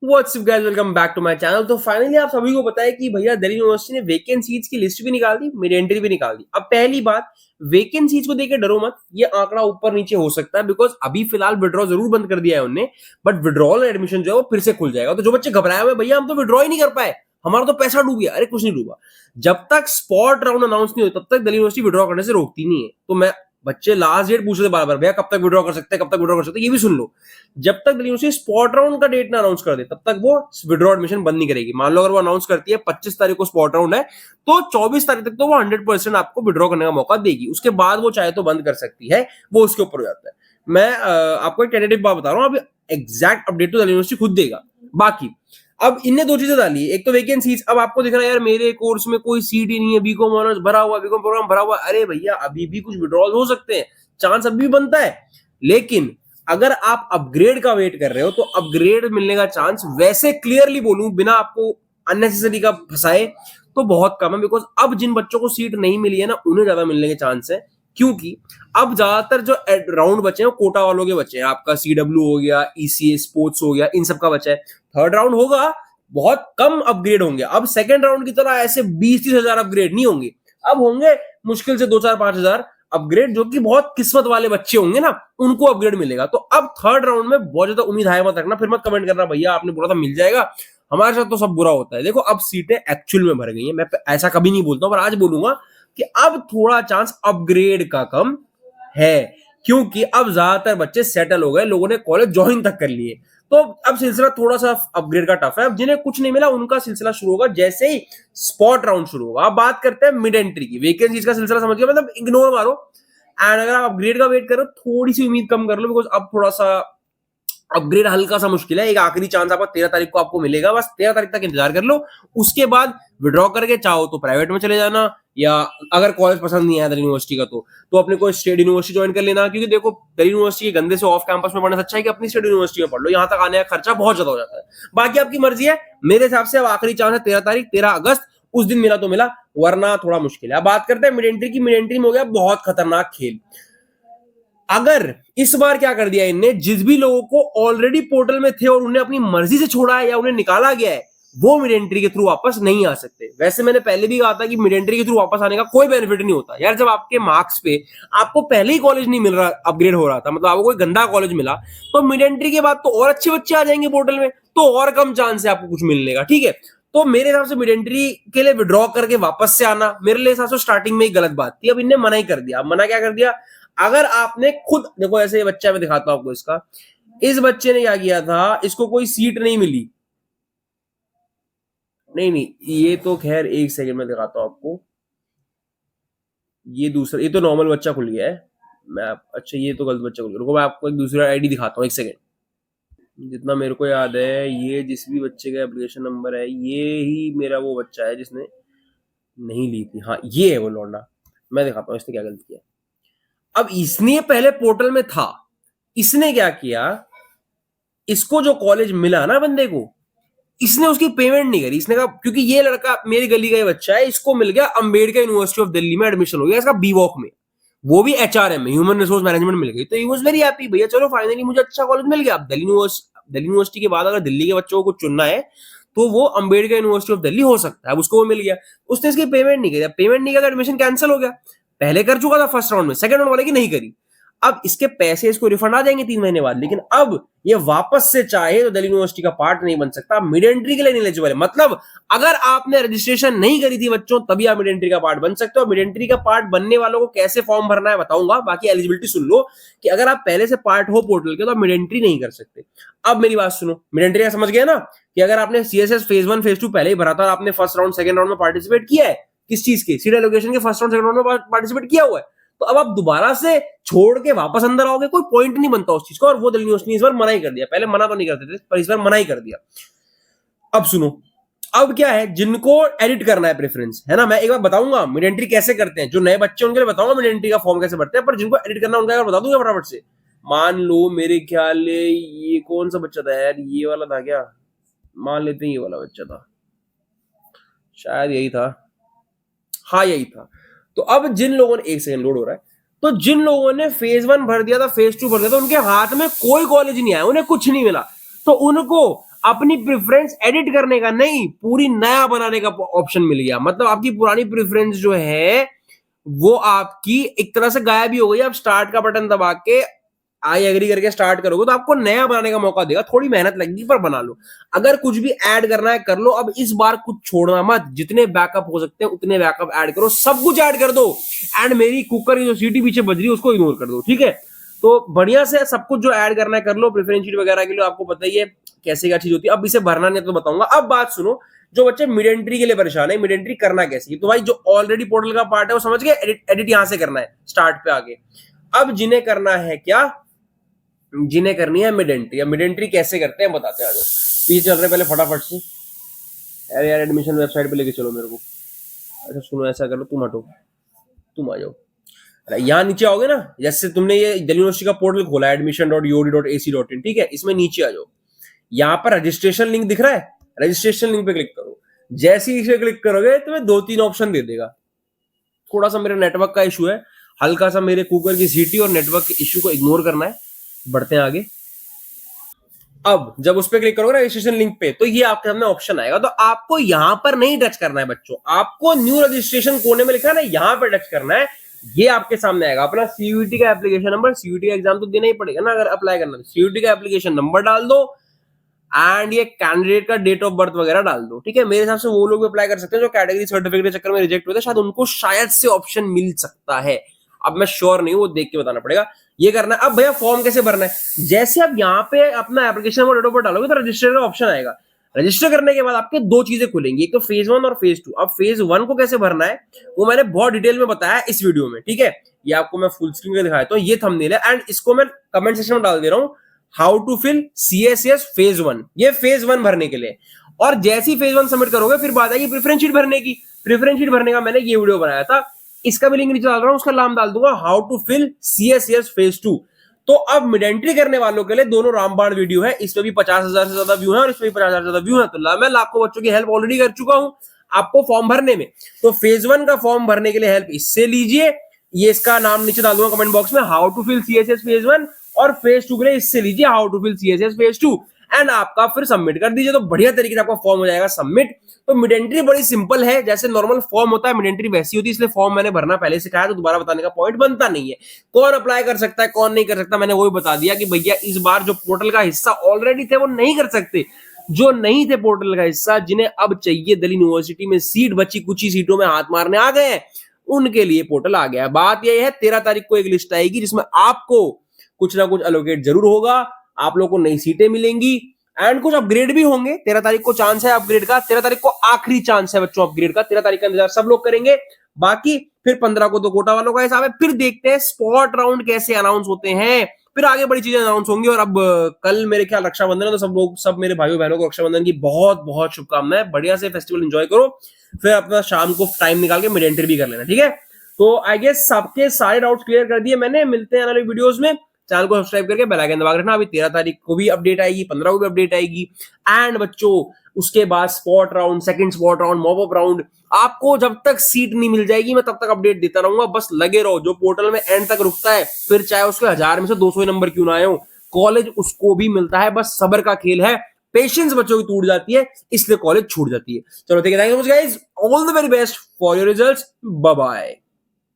What's up guys, welcome back to my channel. तो finally आप सभी को पता है कि भैया दिल्ली यूनिवर्सिटी ने वेकेंट सीट्स की लिस्ट भी निकाल दी, मिड एंट्री भी निकाल दी। अब पहली बात, वेकेंट सीट्स को देख के डरो मत, ये आंकड़ा ऊपर नीचे हो सकता है बिकॉज अभी फिलहाल विड्रॉ जरूर बंद कर दिया है उन्होंने, बट विड्रॉल एडमिशन जो है वो फिर से खुल जाएगा। तो जो बच्चे घबराए हुए भैया हम तो विड्रॉ ही नहीं कर पाए, हमारा तो पैसा डूब गया, अरे कुछ नहीं डूबा। जब तक स्पॉट राउंड अनाउंस नहीं हो तब तक दिल्ली यूनिवर्सिटी विड्रॉ करने से रोकती नहीं है। तो मैं बच्चे लास्ट डेट पूछ रहे थे बार बार, भैया कब तक विड्रॉ कर सकते हैं, कब तक विड्रॉ कर सकते हैं, ये भी सुन लो। जब तक दिल्ली यूनिवर्सिटी स्पॉट राउंड का डेट ना अनाउंस कर दे तब तक वो विड्रॉ एडमिशन बंद नहीं करेगी। मान लो अगर वो अनाउंस करती है 25 तारीख को स्पॉट राउंड है, तो 24 तारीख तक तो वो 100% आपको विड्रॉ करने का मौका देगी। उसके बाद वो चाहे तो बंद कर सकती है, वो उसके ऊपर हो जाता है। मैं आपको एक टेंटेटिव बात बता रहा हूँ, अभी एग्जैक्ट अपडेट तो दिल्ली यूनिवर्सिटी खुद देगा। बाकी अब इनने दो चीजें डाली, एक तो वैकेंसीज। अब आपको दिख रहा है यार मेरे कोर्स में कोई सीट ही नहीं है, बीकॉम ऑनर्स भरा हुआ, बीकॉम प्रोग्राम भरा हुआ। अरे भैया अभी भी कुछ विड्रॉल हो सकते हैं, चांस अभी भी बनता है। लेकिन अगर आप अपग्रेड का वेट कर रहे हो तो अपग्रेड मिलने का चांस, वैसे क्लियरली बोलूं बिना आपको अननेसेसरी का फंसाए, तो बहुत कम है। बिकॉज अब जिन बच्चों को सीट नहीं मिली है ना, उन्हें ज्यादा मिलने के चांस है। क्योंकि अब ज्यादातर जो राउंड बचे हैं वो कोटा वालों के बचे हैं। आपका सीडब्ल्यू हो गया, ईसीए स्पोर्ट्स हो गया, इन सब का बचा है। थर्ड राउंड होगा, बहुत कम अपग्रेड होंगे। अब सेकंड राउंड की तरह ऐसे 20-30 हजार अपग्रेड नहीं होंगे, अब होंगे मुश्किल से 2-4-5 हजार अपग्रेड, जो कि बहुत किस्मत वाले बच्चे होंगे ना, उनको अपग्रेड मिलेगा। तो अब थर्ड राउंड में बहुत ज्यादा उम्मीद हाई मत रखना, फिर मत कमेंट करना भैया आपने बोला था मिल जाएगा, हमारे साथ तो सब बुरा होता है। देखो अब सीटें एक्चुअल में भर गई हैं, मैं ऐसा कभी नहीं बोलता हूं, पर आज बोलूंगा कि अब थोड़ा चांस अपग्रेड का कम है, क्योंकि अब ज्यादातर बच्चे सेटल हो गए, लोगों ने कॉलेज ज्वाइन तक कर लिए। तो अब सिलसिला थोड़ा सा अपग्रेड का टफ है। अब जिन्हें कुछ नहीं मिला उनका सिलसिला शुरू होगा जैसे ही स्पॉट राउंड शुरू होगा। अब बात करते हैं मिड एंट्री की। वैकेंसीज का सिलसिला समझ गया, मतलब इग्नोर मारो। एंड अगर आप अपग्रेड का वेट करो, थोड़ी सी उम्मीद कम कर लो, बिकॉज अब थोड़ा सा अपग्रेड हल्का सा मुश्किल है। एक आखिरी चांस आपका 13 तारीख को आपको मिलेगा, बस 13 तारीख तक इंतजार कर लो। उसके बाद विड्रॉ करके चाहो तो प्राइवेट में चले जाना, या अगर कॉलेज पसंद नहीं आया दिल्ली यूनिवर्सिटी का तो अपने कोई स्टेट यूनिवर्सिटी ज्वाइन कर लेना। क्योंकि देखो दिल्ली यूनिवर्सिटी के गंदे से ऑफ कैंपस में पढ़ने से अच्छा है कि अपनी स्टेट यूनिवर्सिटी में पढ़ लो, यहाँ तक आने का खर्चा बहुत ज्यादा हो जाता है। बाकी आपकी मर्जी है, मेरे हिसाब से अब आखिरी चांस है 13 तारीख, 13 अगस्त, उस दिन मिला तो मिला, वरना थोड़ा मुश्किल है। अब बात करते हैं मिड एंट्री की। मिड एंट्री में हो गया बहुत खतरनाक खेल। अगर इस बार क्या कर दिया इनने, जिस भी लोगों को ऑलरेडी पोर्टल में थे और उन्हें अपनी मर्जी से छोड़ा है या उन्हें निकाला गया है, वो मिड एंट्री के थ्रू वापस नहीं आ सकते। वैसे मैंने पहले भी कहा था कि मिड एंट्री के थ्रू वापस आने का कोई बेनिफिट नहीं होता यार। जब आपके मार्क्स पे आपको पहले ही कॉलेज नहीं मिल रहा, अपग्रेड हो रहा था, मतलब आपको कोई गंदा कॉलेज मिला, तो मिड एंट्री के बाद तो और अच्छे बच्चे आ जाएंगे पोर्टल में, तो और कम चांस है आपको कुछ मिलने का। ठीक है, तो मेरे हिसाब से मिड एंट्री के लिए विड्रॉ करके वापस से आना मेरे लिए हिसाब से स्टार्टिंग में ही गलत बात थी। अब इनने मना ही कर दिया। अब मना क्या कर दिया, अगर आपने खुद देखो, ऐसे ये बच्चा मैं दिखाता हूं आपको इसका। इस बच्चे ने क्या किया था, इसको कोई सीट नहीं मिली। नहीं नहीं, ये तो खैर एक सेकंड में दिखाता हूं आपको। ये दूसरा, ये तो नॉर्मल बच्चा खुल गया है। अच्छा ये तो गलत बच्चा खुल गया, रुको मैं आपको एक दूसरा आईडी दिखाता हूँ, एक सेकंड। जितना मेरे को याद है, ये जिस भी बच्चे का एप्लीकेशन नंबर है, ये ही मेरा वो बच्चा है जिसने नहीं ली थी। हाँ ये है वो लौंडा, मैं दिखाता हूँ इसने क्या गलती किया। अब इसने पहले पोर्टल में था, इसने क्या किया, इसको जो कॉलेज मिला ना बंदे को, इसने उसकी पेमेंट नहीं करी। इसने कहा क्योंकि ये लड़का मेरी गली का ही बच्चा है, इसको मिल गया अंबेडकर यूनिवर्सिटी ऑफ दिल्ली में एडमिशन हो गया इसका बीवॉक में, वो भी एचआरएम में, ह्यूमन रिसोर्स मैनेजमेंट मिल गई। तो ही वाज वेरी हैप्पी, भैया चलो फाइनली मुझे अच्छा कॉलेज मिल गया। अब दिल्ली यूनिवर्सिटी के बाद अगर दिल्ली के बच्चों को कुछ चुनना है तो वो अंबेडकर यूनिवर्सिटी ऑफ दिल्ली हो सकता है। अब उसको वो मिल गया, उसने इसकी पेमेंट नहीं करी। पेमेंट नहीं किया तो एडमिशन कैंसिल हो गया। पहले कर चुका था फर्स्ट राउंड में, सेकंड राउंड वाले की नहीं करी। अब इसके पैसे इसको रिफंड आ जाएंगे 3 महीने बाद, लेकिन अब ये वापस से चाहे तो दिल्ली यूनिवर्सिटी का पार्ट नहीं बन सकता, मिड एंट्री के लिए नहीं एलिजिबल है। मतलब अगर आपने रजिस्ट्रेशन नहीं करी थी बच्चों, तभी आप मिड एंट्री का पार्ट बन सकते हो। मिड एंट्री का पार्ट बनने वालों को कैसे फॉर्म भरना है बताऊंगा। बाकी एलिजिबिलिटी सुन लो कि अगर आप पहले से पार्ट हो पोर्टल के तो आप मिड एंट्री नहीं कर सकते। अब मेरी बात सुनो, मिड एंट्री का समझ गया ना, कि अगर आपने सीएसएस फेज 1 फेज 2 पहले ही भरा था और आपने फर्स्ट राउंड सेकंड राउंड में पार्टिसिपेट किया है, किस चीज के, सीट एलोकेशन के फर्स्ट राउंड सेकंड राउंड में पार्टिसिपेट किया हुआ है, तो अब आप दोबारा से छोड़ के वापस अंदर आओगे, कोई पॉइंट नहीं बनता उस चीज का। और वो दिल्ली यूनिवर्सिटी ने इस बार मना ही कर दिया, पहले मना तो नहीं करते थे पर इस बार मना ही कर दिया। अब सुनो, अब क्या है, जिनको एडिट करना है प्रेफरेंस है ना, मैं एक बार बताऊंगा मिड एंट्री कैसे करते हैं। जो नए बच्चे उनके लिए बताऊंगा मिड एंट्री का फॉर्म कैसे भरते हैं, पर जिनको एडिट करना उनका बता दूंगा फटाफट से। मान लो मेरे ख्याल ये कौन सा बच्चा था यार, ये वाला था क्या, मान लेते हैं ये वाला बच्चा था, शायद यही था, हाँ यही था। तो अब जिन लोगों ने, एक सेकंड लोड हो रहा है, तो जिन लोगों ने फेज 1 भर दिया था, फेज 2 भर दिया था, उनके हाथ में कोई कॉलेज नहीं आया, उन्हें कुछ नहीं मिला, तो उनको अपनी प्रेफरेंस एडिट करने का नहीं, पूरी नया बनाने का ऑप्शन मिल गया। मतलब आपकी पुरानी प्रेफरेंस जो है वो आपकी एक तरह से गायब ही हो गई। आप स्टार्ट का बटन दबा के आई एग्री करके स्टार्ट करोगे तो आपको नया बनाने का मौका देगा। थोड़ी मेहनत लगेगी पर बना लो। अगर कुछ भी ऐड करना है कर लो। अब इस बार कुछ छोड़ना मत, जितने बैकअप हो सकते हैं उतने बैकअप ऐड करो, सब कुछ ऐड कर दो। एंड मेरी कुकर की जो सीटी पीछे बज रही है उसको इग्नोर कर दो, ठीक है। तो बढ़िया से सब कुछ जो ऐड करना है कर लो। प्रेफरेंस शीट वगैरह के लिए आपको पता ही है कैसे क्या चीज होती है। अब इसे भरना नहीं तो बताऊंगा। अब बात सुनो, जो बच्चे मिड एंट्री के लिए परेशान है, मिड एंट्री करना कैसे, तो भाई जो ऑलरेडी पोर्टल का पार्ट है वो समझ गए, एडिट यहां से करना है स्टार्ट पे आगे। अब जिन्हें करना है क्या, जिन्हें करनी है मिड एंट्री, या मिड एंट्री कैसे करते हैं बताते हैं। आ जाओ पीछे चल रहे पहले फटाफट से। अरे यार एडमिशन वेबसाइट पे लेके चलो मेरे को। अच्छा सुनो ऐसा करो, तुम हटो, तुम आ जाओ। यहाँ नीचे आओगे ना, जैसे तुमने ये दिल्ली यूनिवर्सिटी का पोर्टल खोला है admission.ud.ac.in, ठीक है, इसमें नीचे आ जाओ। यहाँ पर रजिस्ट्रेशन लिंक दिख रहा है, रजिस्ट्रेशन लिंक पे क्लिक करो। जैसे ही इसे क्लिक करोगे तुम्हें 2-3 ऑप्शन दे देगा। थोड़ा सा मेरे नेटवर्क का इशू है, हल्का सा मेरे कुकर की सीटी और नेटवर्क के इशू को इग्नोर करना है। बढ़ते हैं आगे। अब जब उस पर क्लिक करोगे रजिस्ट्रेशन लिंक पे तो ये आपके सामने ऑप्शन आएगा। तो आपको यहां पर नहीं टच करना है बच्चों, आपको न्यू रजिस्ट्रेशन कोने में लिखा है ना, यहां पर टच करना है। ये आपके सामने आएगा अपना सीयूईटी का एप्लीकेशन नंबर। सीयूईटी का एग्जाम तो देना ही पड़ेगा ना अगर अप्लाई करना है। सीयूईटी का एप्लीकेशन नंबर डाल दो एंड ये कैंडिडेट का डेट ऑफ बर्थ वगैरह डाल दो, ठीक है। मेरे हिसाब से वो लोग भी अप्लाई कर सकते हैं जो कैटेगरी सर्टिफिकेट के चक्कर में रिजेक्ट हुए थे, शायद उनको शायद से ऑप्शन मिल सकता है। अब मैं श्योर नहीं हूं, वो देख के बताना पड़ेगा। ये करना है। अब भैया फॉर्म कैसे भरना है, जैसे आप यहाँ पे अपना एप्लीकेशन और डेट ऑफ बर्थ डालोगे तो रजिस्टर का ऑप्शन आएगा। रजिस्टर करने के बाद आपके दो चीजें खुलेंगी, एक तो फेज 1 और फेज 2। अब फेज 1 को कैसे भरना है वो मैंने बहुत डिटेल में बताया इस वीडियो में, ठीक है। ये आपको मैं फुल स्क्रीन में दिखाया, तो ये थंबनेल है एंड इसको मैं कमेंट सेक्शन में डाल दे रहा हूँ। How to fill CSS phase 1, ये फेज 1 भरने के लिए। और जैसी फेज 1 सबमिट करोगे फिर बात आएगी प्रेफरेंस शीट भरने की। प्रेफरेंस शीट भरने का मैंने ये वीडियो बनाया था, इसका भी लिंक नीचे डाल रहा हूं, उसका नाम डाल दूंगा how to fill CSS phase 2। तो अब मिड एंट्री करने वालों के लिए दोनों रामबाण वीडियो है, इसमें भी 50,000 से ज्यादा व्यू है और इसमें भी 50,000 से ज्यादा व्यू है। तो मैं लाखों बच्चों की हेल्प ऑलरेडी कर चुका हूं आपको फॉर्म भरने में। तो फेज 1 का फॉर्म भरने के लिए हेल्प इससे लीजिए, ये इसका नाम नीचे डाल दूंगा कमेंट बॉक्स में, how to fill CSS phase 1। और फेज 2 के लिए इससे लीजिए how to fill CSS phase 2 and आपका फिर सबमिट कर दीजिए, तो बढ़िया तरीके से आपका फॉर्म हो जाएगा सबमिट। तो मिड एंट्री बड़ी सिंपल है, जैसे नॉर्मल फॉर्म होता है मिड एंट्री वैसी होती है, इसलिए फॉर्म मैंने भरना पहले सिखाया तो दोबारा बताने का पॉइंट बनता नहीं है। कौन अप्लाई कर सकता है कौन नहीं कर सकता मैंने वो भी बता दिया कि भैया इस बार जो पोर्टल का हिस्सा ऑलरेडी थे वो नहीं कर सकते। जो नहीं थे पोर्टल का हिस्सा, जिन्हें अब चाहिए दिल्ली यूनिवर्सिटी में सीट, बची कुछ ही सीटों में हाथ मारने आ गए हैं, उनके लिए पोर्टल आ गया है। बात यह है 13 तारीख को एक लिस्ट आएगी जिसमें आपको कुछ ना कुछ एलोकेट जरूर होगा, आप लोगों को नई सीटें मिलेंगी एंड कुछ अपग्रेड भी होंगे। 13 तारीख को चांस है अपग्रेड का, 13 तारीख को आखिरी चांस है बच्चों अपग्रेड का। 13 तारीख का इंतजार सब लोग करेंगे, बाकी फिर 15 को तो कोटा वालों का हिसाब है। फिर देखते हैं स्पॉट राउंड कैसे अनाउंस होते हैं, फिर आगे बड़ी चीजें अनाउंस होंगी। और अब कल मेरे ख्याल रक्षाबंधन है, तो सब लोग, सब मेरे भाइयों बहनों को रक्षाबंधन की बहुत बहुत शुभकामनाएं। बढ़िया से फेस्टिवल एंजॉय करो, फिर अपना शाम को टाइम निकाल के मिड एंट्री भी कर लेना, ठीक है। तो आई गेस सबके सारे डाउट्स क्लियर कर दिए मैंने। मिलते हैं अगले वीडियोस में। चैनल को सब्सक्राइब करके बेल आइकन दबा के रखना। अभी 13 तारीख को भी अपडेट आएगी, 15 को भी अपडेट आएगी एंड बच्चों उसके बाद spot round, second spot round, mop up round. आपको जब तक सीट नहीं मिल जाएगी मैं तब तक अपडेट देता रहूंगा, बस लगे रहो। जो पोर्टल में एंड तक रुकता है, फिर चाहे उसके 1000 में से 200 नंबर क्यों ना आए हो, कॉलेज उसको भी मिलता है। बस सब्र का खेल है, पेशेंस बच्चों की टूट जाती है, इसलिए कॉलेज छूट जाती है। चलो ठीक है, thank you so much guys, all the very best for your results, bye bye.